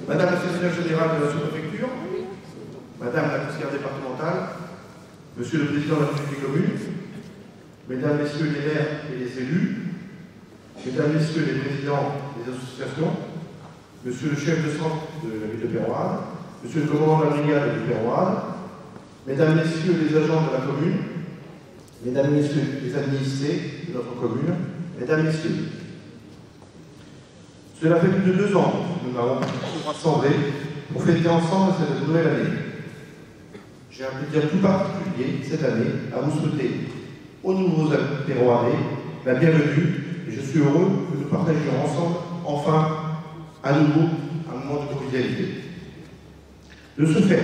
Madame la secrétaire générale de la sous-préfecture, Madame la conseillère départementale, Monsieur le président de la République des communes, Mesdames, Messieurs les maires et les élus, Mesdames, Messieurs les présidents des associations, Monsieur le chef de centre de la ville de Péroade, Monsieur le commandant de la brigade de Péroade, Mesdames, Messieurs les agents de la commune, Mesdames, Messieurs les administrés de notre commune, Mesdames, Messieurs. Cela fait plus de 2 ans que nous avons rassemblés pour fêter ensemble cette nouvelle année. J'ai un plaisir tout particulier cette année à vous souhaiter aux nouveaux Péroadais la bienvenue et je suis heureux que nous partagions ensemble enfin à nouveau un moment de convivialité. De ce fait,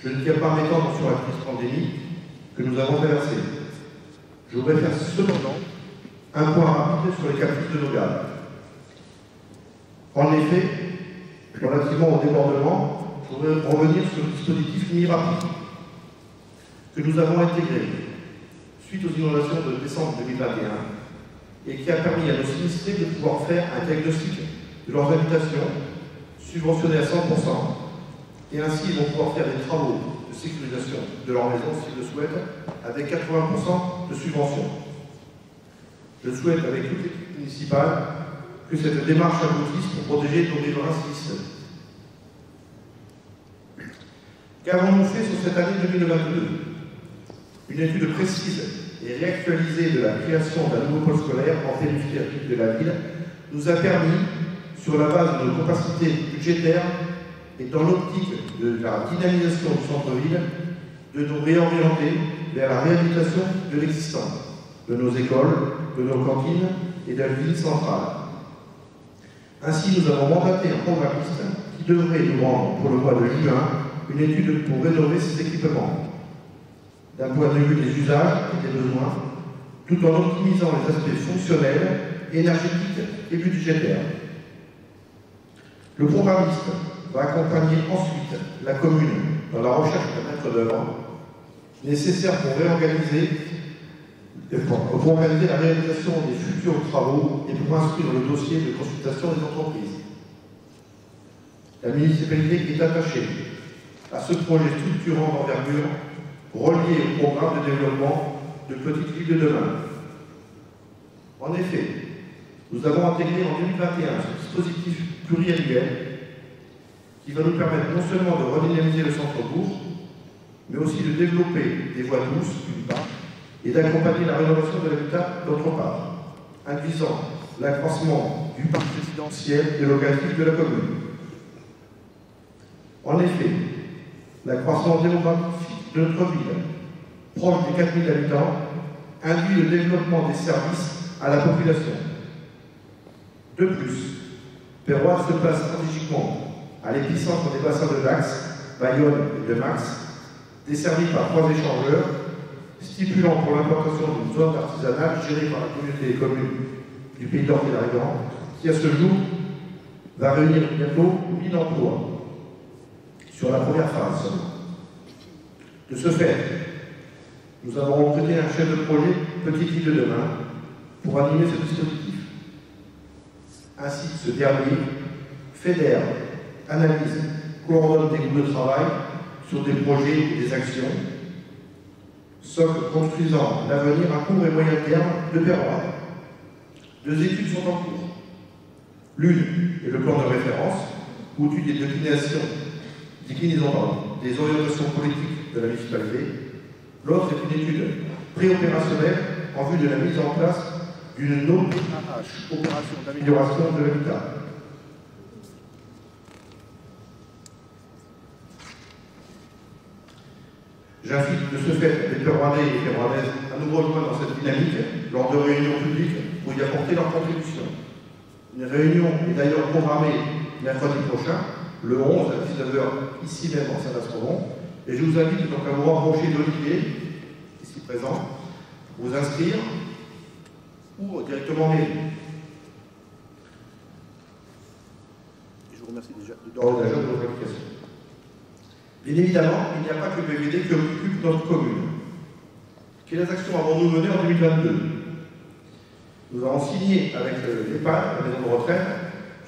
je ne tiens pas à m'étendre sur la crise pandémique que nous avons traversée. Je voudrais faire cependant un point rapide sur les caprices de nos gardes. En effet, relativement au débordement, je voudrais revenir sur le dispositif MIRAPI que nous avons intégré suite aux inondations de décembre 2021 et qui a permis à nos sinistrés de pouvoir faire un diagnostic de leurs habitations subventionné à 100% et ainsi ils vont pouvoir faire des travaux de sécurisation de leur maison s'ils le souhaitent avec 80% de subvention. Je souhaite avec toute l'équipe municipale que cette démarche aboutisse pour protéger nos riverains sinistres. Qu'avons-nous fait sur cette année 2022? Une étude précise et réactualisée de la création d'un nouveau pôle scolaire en périphérie de la ville nous a permis, sur la base de nos capacités budgétaires et dans l'optique de la dynamisation du centre-ville, de nous réorienter vers la réhabilitation de l'existant, de nos écoles, de nos cantines et de la ville centrale. Ainsi, nous avons mandaté un programmiste qui devrait nous rendre pour le mois de juin une étude pour rénover ces équipements, d'un point de vue des usages et des besoins, tout en optimisant les aspects fonctionnels, énergétiques et budgétaires. Le programmiste va accompagner ensuite la commune dans la recherche d'un maître d'œuvre nécessaire pour réorganiser la réalisation des futurs travaux et pour inscrire le dossier de consultation des entreprises. La municipalité est attachée à ce projet structurant d'envergure relié au programme de développement de Petite Ville de demain. En effet, nous avons intégré en 2021 ce dispositif pluriannuel qui va nous permettre non seulement de redynamiser le centre-bourg, mais aussi de développer des voies douces, d'une part, et d'accompagner la rénovation de l'habitat, d'autre part, induisant l'accroissement du parc résidentiel et locatif de la commune. En effet, l'accroissement démographique de notre ville, proche des 4000 habitants, induit le développement des services à la population. De plus, Péroade se place stratégiquement à l'épicentre des bassins de Dax, Bayonne et de Max, desservis par 3 échangeurs, stipulant pour l'implantation d'une zone artisanale gérée par la communauté des communes du Pays d'Or et d'Arrigan, qui à ce jour va réunir bientôt 1000 emplois sur la première phase seulement. De ce fait, nous avons recruté un chef de projet Petite Ville de demain pour animer ce dispositif. Ainsi, ce dernier fédère, analyse, coordonne des groupes de travail sur des projets et des actions, socle construisant l'avenir à court et moyen terme de Péroade. 2 études sont en cours. L'une est le plan de référence, où étudie des déclinaisons des orientations politiques de la municipalité. L'autre est une étude préopérationnelle en vue de la mise en place d'une OPAH, opération d'amélioration de l'habitat. J'invite de ce fait les Péroadais et les Péroadaises à nous rejoindre dans cette dynamique lors de réunions publiques pour y apporter leur contribution. Une réunion est d'ailleurs programmée mercredi prochain, le 11 à 19h, ici même en Saint-Astrodon, et je vous invite donc à vous rapprocher d'Olivier, ici présent, pour vous inscrire ou directement en mairie. Je vous remercie déjà de votre implication. Bien évidemment, il n'y a pas que le PVD qui occupe notre commune. Quelles actions avons-nous menées en 2022? Nous avons signé avec l'EHPAD, la maison de retraite,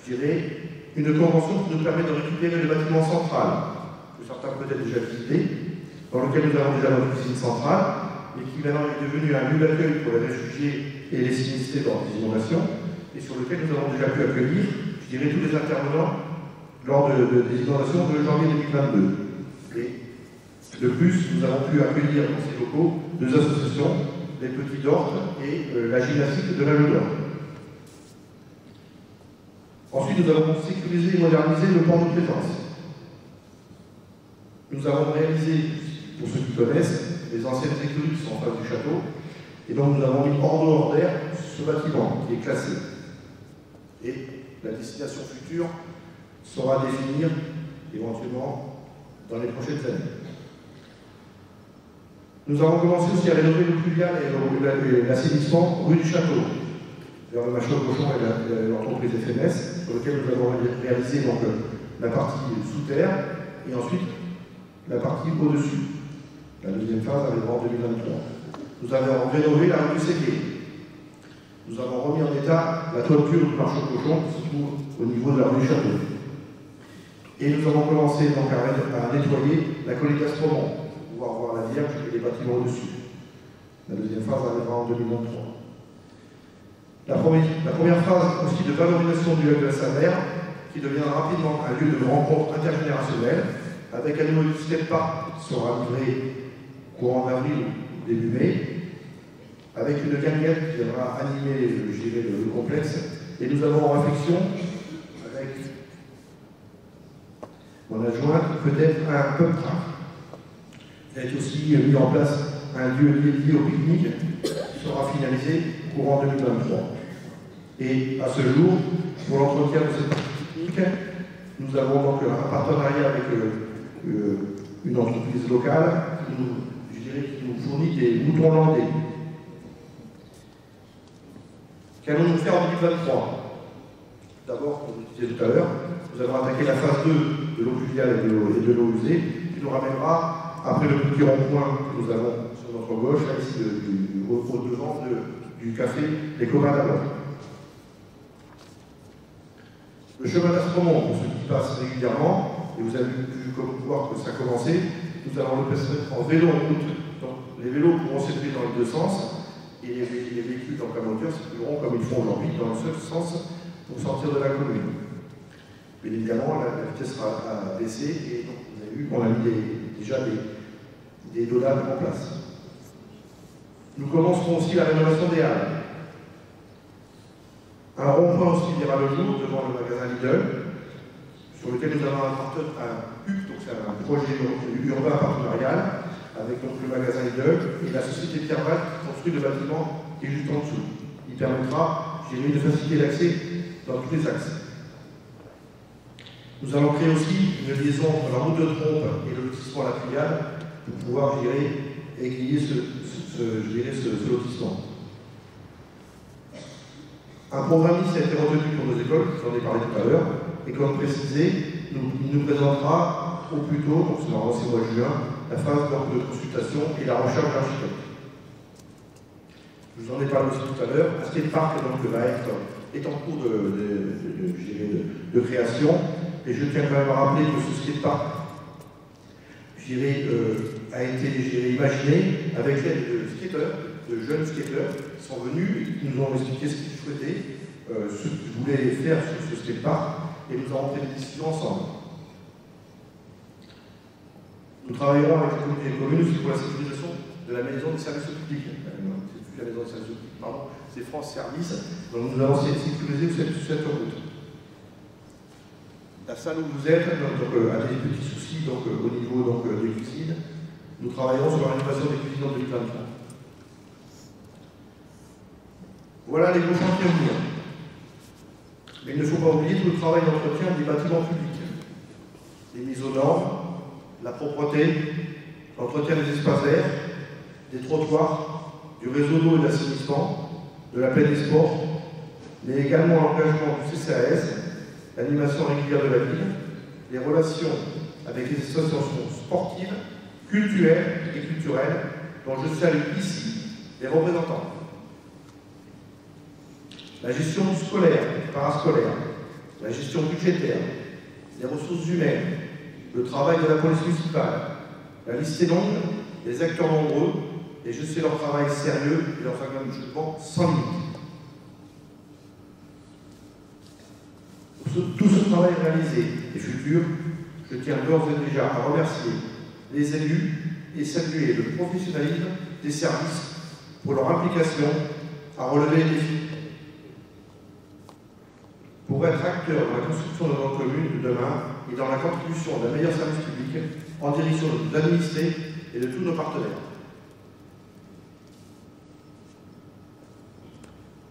je dirais, une convention qui nous permet de récupérer le bâtiment central, que certains peut-être déjà visité, dans lequel nous avons déjà notre cuisine centrale, mais qui maintenant est devenu un lieu d'accueil pour les réfugiés et les sinistrés dans des inondations, et sur lequel nous avons déjà pu accueillir, je dirais, tous les intervenants lors des inondations de janvier 2022. Et de plus, nous avons pu accueillir dans ces locaux deux associations, les Petits d'Orte et la gymnastique de la Leu d'Or. Ensuite, nous avons sécurisé et modernisé le port de plaisance. Nous avons réalisé, pour ceux qui connaissent, les anciennes écuries qui sont en face du château, et donc nous avons mis hors d'air ce bâtiment qui est classé. Et la destination future sera à définir éventuellement dans les prochaines années. Nous avons commencé aussi à rénover le pluvial et l'assainissement rue du Château, vers le Machaut-Cochon et l'entreprise FMS, sur lequel nous avons réalisé donc la partie sous terre et ensuite la partie au-dessus. La deuxième phase arrivera en 2023. Nous avons rénové la rue du Ségué. Nous avons remis en état la toiture du Machaut-Cochon qui se trouve au niveau de la rue du Château. Et nous avons commencé donc à nettoyer la colline d'Astromont, pour pouvoir voir la Vierge et les bâtiments au-dessus. La deuxième phase arrivera en 2023. La première phase aussi de valorisation du lac de la Saverne, qui deviendra rapidement un lieu de rencontre intergénérationnelle, avec un nouveau skatepark qui sera livré courant avril ou début mai, avec une gagnette qui viendra animer le complexe. Et nous avons en réflexion, avec mon adjointe, peut-être un pub track. Il a été aussi mis en place un lieu dédié au pique-nique qui sera finalisé courant 2023. Et à ce jour, pour l'entretien de cette partie pique-nique, nous avons donc un partenariat avec une entreprise locale qui nous fournit des moutons hollandais. Qu'allons-nous faire en 2023? D'abord, comme je disais tout à l'heure, nous allons attaquer la phase 2 de l'eau pluviale et de l'eau usée, qui nous ramènera, après le petit rond-point que nous avons sur notre gauche, ici au devant du café Les Communs d'abord. Le chemin d'Astromont, pour ceux qui passent régulièrement, et vous avez pu voir que ça a commencé, nous allons le passer en vélo en route. Donc les vélos pourront circuler dans les deux sens, et les véhicules donc à moteur circuleront comme ils font aujourd'hui, dans le seul sens pour sortir de la commune. Bien évidemment, la vitesse sera baissée, et donc vous avez vu qu'on a mis déjà des dodanes en place. Nous commencerons aussi la rénovation des halles. Un rond-point aussi verra le jour devant le magasin Lidl, sur lequel nous avons un PUC, donc c'est un projet urbain partenarial, avec donc le magasin Lidl et la société Pierre-Val qui construit le bâtiment qui est juste en dessous. Il permettra, j'ai mis, de faciliter l'accès dans tous les axes. Nous allons créer aussi une liaison entre la route de Trompe et le lotissement La Triade pour pouvoir, je dirais, aiguiller ce lotissement. Un programme a été retenu pour nos écoles, j'en ai parlé tout à l'heure, et comme précisé, il nous présentera au plus tôt, donc c'est normalement au mois de juin, la phase de consultation et la recherche d'architecte. Je vous en ai parlé aussi tout à l'heure. Un skatepark est en cours de création, et je tiens quand même à rappeler que ce skatepark a été imaginé avec l'aide de skateurs, de jeunes skateurs qui sont venus et qui nous ont expliqué ce qu'ils souhaitaient, ce qu'ils voulaient faire sur ce skatepark, et nous avons pris des décisions ensemble. Nous travaillerons avec les communes aussi pour la sécurisation de la maison des services publics. C'est plus la maison des services publics, pardon, c'est France Service. Donc nous allons sécuriser cette route. La salle où vous êtes a des petits soucis au niveau des cuisines. Nous travaillons sur la rénovation des cuisines en 2023. Voilà les gros chantiers à venir. Mais il ne faut pas oublier tout le travail d'entretien des bâtiments publics. Les mises aux normes, la propreté, l'entretien des espaces verts, des trottoirs, du réseau d'eau et d'assainissement, de la plaine des sports, mais également l'engagement du CCAS, l'animation régulière de la ville, les relations avec les associations sportives, culturelles et culturelles, dont je salue ici les représentants. La gestion du scolaire, du parascolaire, la gestion budgétaire, les ressources humaines, le travail de la police municipale. La liste est longue, les acteurs nombreux, et je sais leur travail sérieux et leur engagement sans limite. Pour tout ce travail réalisé et futur, je tiens d'ores et déjà à remercier les élus et saluer le professionnalisme des services pour leur implication à relever les défis. Pour être acteur dans la construction de notre commune de demain et dans la contribution d'un meilleur service public en direction de nos administrés et de tous nos partenaires.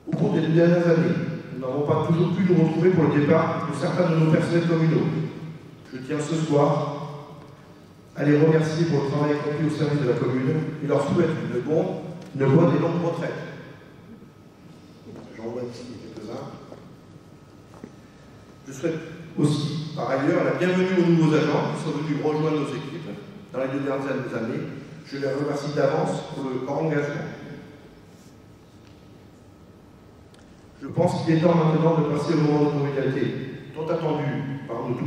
Au cours des dernières années, nous n'avons pas toujours pu nous retrouver pour le départ de certains de nos personnels communaux. Je tiens ce soir à les remercier pour le travail accompli au service de la commune et leur souhaite une bonne et longue retraite. J'en vois ici quelques-uns. Je souhaite aussi, par ailleurs, la bienvenue aux nouveaux agents qui sont venus rejoindre nos équipes dans les 2 dernières années. Je les remercie d'avance pour leur engagement. Je pense qu'il est temps maintenant de passer au moment de convivialité, tant attendu par nous tous.